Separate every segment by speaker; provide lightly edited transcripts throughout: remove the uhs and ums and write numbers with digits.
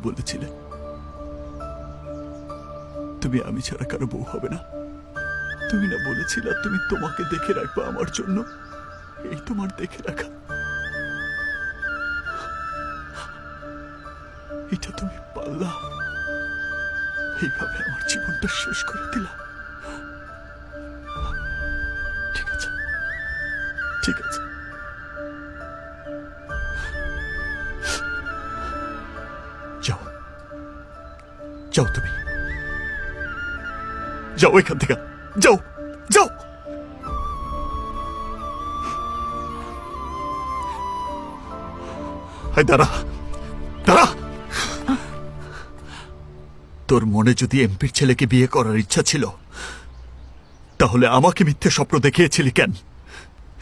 Speaker 1: বলেছিলে তুমি আমি ছাড়া কারো বউ হবে না। তুমি না বলেছিলে তুমি তোমাকে দেখে রাখবে আমার জন্য। এই তোমার দেখে রাখা, এটা তুমি পারলা। এইভাবে আমার জীবনটা শেষ করে দিলা। ঠিক আছে, ঠিক আছে, যাও যাও, তুমি যাও এখান থেকে, যাও যাও। দাঁড়া দাঁড়া, তোর মনে যদি এমপির ছেলেকে বিয়ে করার ইচ্ছা ছিল তাহলে আমাকে মিথ্যে স্বপ্ন দেখিয়েছিলি কেন?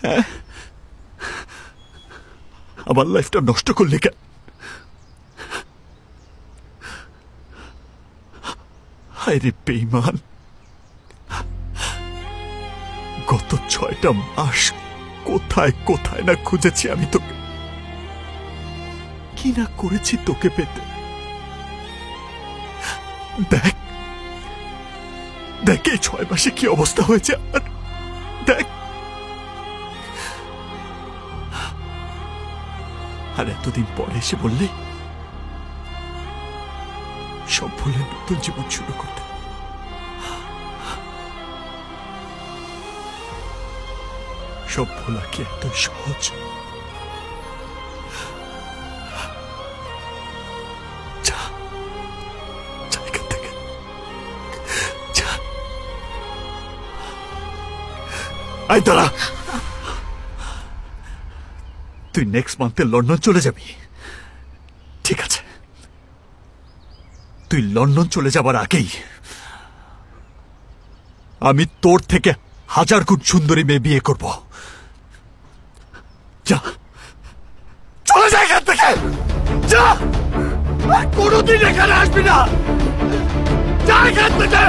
Speaker 1: হ্যাঁ, আমার লাইফটা নষ্ট করলি কেন? হায় রে বেঈমান, গত 6টা মাস কোথায় কোথায় না খুঁজেছি আমি তোকে, কি না করেছি তোকে পেতে। দেখ দেখ এই 6 মাসে কি অবস্থা হয়েছে আমার। দেখ, আর এতদিন পরে এসে বললি সব ভুলে নতুন জীবন শুরু করতে। সব ভোলা কি এত সহজ? দাঁড়া, তুই নেক্সট মান্থে লন্ডন চলে যাবি, ঠিক আছে? তুই লন্ডন চলে যাবার আগেই আমি তোর থেকে 1000 গুণ সুন্দরী মেয়ে বিয়ে করব। যা, চলে যা এখান থেকে, যা, কোনোদিন এখানে আসবি না, যা এখান থেকে।